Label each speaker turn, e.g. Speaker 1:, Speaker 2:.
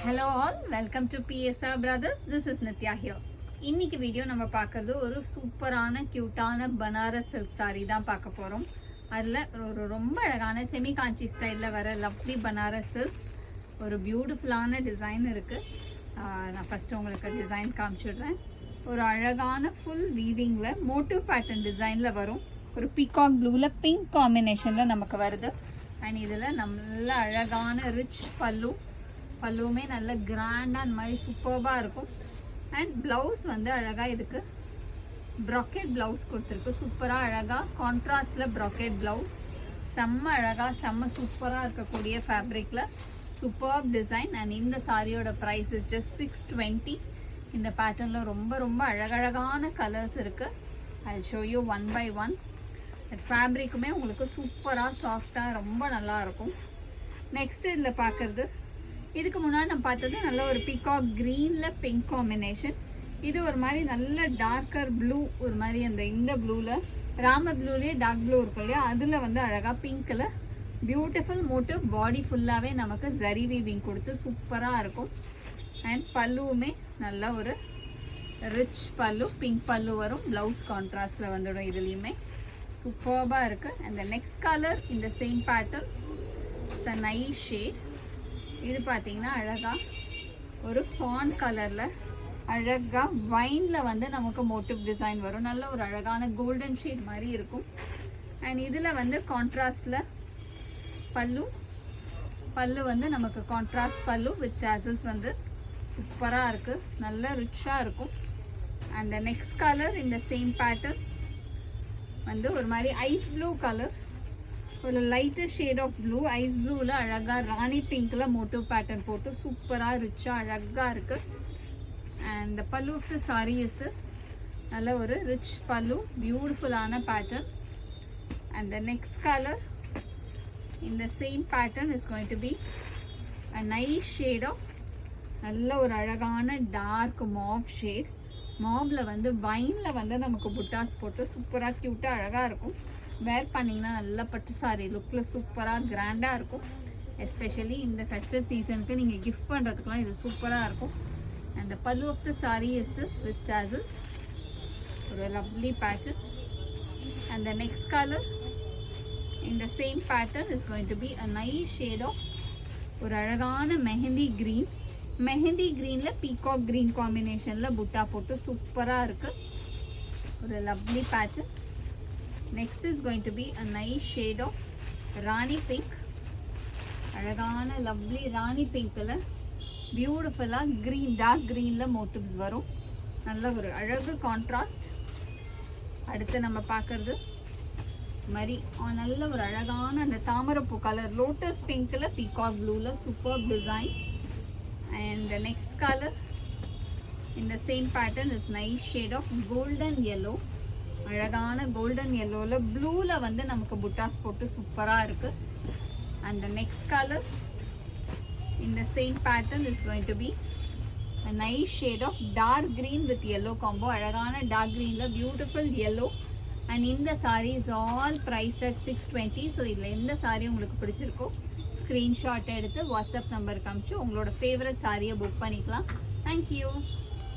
Speaker 1: Hello all, welcome to PSR Brothers. This is Nitya here. இன்னைக்கு video நம்ம பார்க்கிறது ஒரு சூப்பரான கியூட்டான பனாரஸ் சில்க் saree தான் பார்க்க போறோம். அதுல ஒரு ரொம்ப அழகான செமி காஞ்சி ஸ்டைல்ல வர லவ்லி பனாரஸ் சில்க்ஸ் ஒரு பியூட்டிஃபுல்லான டிசைன் இருக்கு. நான் ஃபர்ஸ்ட் உங்களுக்கு டிசைன் காமிச்சிடுறேன். ஒரு அழகான ஃபுல் வீவிங்ல மோட்டிவ் பேட்டர்ன் டிசைன்ல வரும். ஒரு பீகாக் ப்ளூல பிங்க் காம்பினேஷன்ல நமக்கு வருது. அண்ட் இதுல நல்ல அழகான ரிச் பல்லுமே நல்ல கிராண்டாக அந்த மாதிரி சூப்பர்பாக இருக்கும். அண்ட் ப்ளவுஸ் வந்து அழகாக இதுக்கு ப்ராக்கெட் ப்ளவுஸ் கொடுத்துருக்கு. சூப்பராக அழகாக கான்ட்ராஸ்டில் ப்ராக்கெட் ப்ளவுஸ் செம்ம அழகாக செம்ம சூப்பராக இருக்கக்கூடிய ஃபேப்ரிக்கில் சூப்பர் டிசைன். அண்ட் இந்த சாரியோட ப்ரைஸ் இஸ் ஜஸ்ட் 620. இந்த பேட்டர்னில் ரொம்ப ரொம்ப அழகழகான கலர்ஸ் இருக்குது. I show you one by one. ஃபேப்ரிக்குமே உங்களுக்கு சூப்பராக சாஃப்டாக ரொம்ப நல்லாயிருக்கும். நெக்ஸ்ட்டு இதில் பார்க்குறது, இதுக்கு முன்னாடி நம்ம பார்த்தது நல்ல ஒரு பீகாக் க்ரீனில் பிங்க் காம்பினேஷன். இது ஒரு மாதிரி நல்ல டார்க்கர் ப்ளூ, ஒரு மாதிரி இந்த ப்ளூவில் ராமர் ப்ளூலேயே டார்க் ப்ளூ இருக்கும் இல்லையா, அதில் வந்து அழகாக பிங்க்கில் பியூட்டிஃபுல் மோட்டிவ் பாடி ஃபுல்லாகவே நமக்கு ஜரி வீவிங் கொடுத்து சூப்பராக இருக்கும். அண்ட் பல்லுவுமே நல்ல ஒரு ரிச் பல்லு, பிங்க் பல்லு வரும். ப்ளவுஸ் கான்ட்ராஸ்டில் வந்துடும். இதுலேயுமே சூப்பர்பாக இருக்குது. அண்ட் நெக்ஸ்ட் கலர் இந்த same pattern it's a nice shade. இது பார்த்தீங்கன்னா அழகாக ஒரு ஃபான் கலரில் அழகாக வைனில் வந்து நமக்கு மோட்டிவ் டிசைன் வரும். நல்ல ஒரு அழகான கோல்டன் ஷேட் மாதிரி இருக்கும். அண்ட் இதில் வந்து கான்ட்ராஸ்டில் பல்லு வந்து நமக்கு கான்ட்ராஸ்ட் பல்லு வித் டேசல்ஸ் வந்து சூப்பராக இருக்குது, நல்ல ரிச்சாக இருக்கும். அண்ட் நெக்ஸ்ட் கலர் இந்த சேம் பேட்டர்ன் வந்து ஒரு மாதிரி ஐஸ் ப்ளூ கலர், ஒரு lighter shade of blue, ice ப்ளூவில் அழகாக ராணி பிங்க்கில் மோட்டிவ் பேட்டர்ன் போட்டு சூப்பராக ரிச்சாக அழகாக இருக்குது. And the pallu of the sari is this. நல்ல ஒரு ரிச் பல்லு, பியூட்டிஃபுல்லான pattern. And the next colour இந்த same pattern is going to be a nice shade of நல்ல ஒரு அழகான டார்க் மாவ் ஷேட். மாவில் வந்து வைனில் வந்து நமக்கு புட்டாஸ் போட்டு சூப்பராக க்யூட்டாக அழகாக இருக்கும். வேர் பண்ணிங்கன்னா நல்ல பட்டு சாரி லுக்கில் சூப்பராக கிராண்டாக இருக்கும். எஸ்பெஷலி இந்த ஃபெஸ்டிவ் சீசனுக்கு நீங்கள் கிஃப்ட் பண்ணுறதுக்குலாம் இது சூப்பராக இருக்கும். And the pallu of the sari is this with tassels, ஒரு lovely pattern. And the next colour இந்த same pattern is going to be a nice shade of ஒரு அழகான மெஹந்தி க்ரீனில் பீகாக் க்ரீன் காம்பினேஷனில் புட்டா போட்டு சூப்பராக இருக்குது, ஒரு lovely pattern. Next is going to be a nice shade of Rani pink. அழகான லவ்லி ராணி பிங்க்ல பியூட்டிஃபுல்லா கிரீன், டார்க் கிரீன்ல மோட்டிவ்ஸ் வரும். நல்ல ஒரு அழகு கான்ட்ராஸ்ட். அடுத்து நம்ம பார்க்கறது மாதிரி நல்ல ஒரு அழகான அந்த தாமரைப்பூ கலர் லோட்டஸ் பிங்க்ல பீகாக் ப்ளூல super design. And the next color in the same pattern is nice shade of golden yellow. அழகான கோல்டன் எல்லோவில் ப்ளூவில் வந்து நமக்கு புட்டாஸ் போட்டு சூப்பராக இருக்குது. அண்ட் த நெக்ஸ்ட் கலர் இந்த same pattern is going to be a nice shade of dark green with yellow combo. அழகான டார்க் க்ரீனில் பியூட்டிஃபுல் எல்லோ. அண்ட் இந்த sari is all priced at 620. So இதில் எந்த சாரீ உங்களுக்கு பிடிச்சிருக்கோ ஸ்க்ரீன்ஷாட் எடுத்து வாட்ஸ்அப் நம்பருக்கு அனுப்பிச்சு உங்களோட ஃபேவரட் சாரியை புக் பண்ணிக்கலாம். தேங்க்யூ.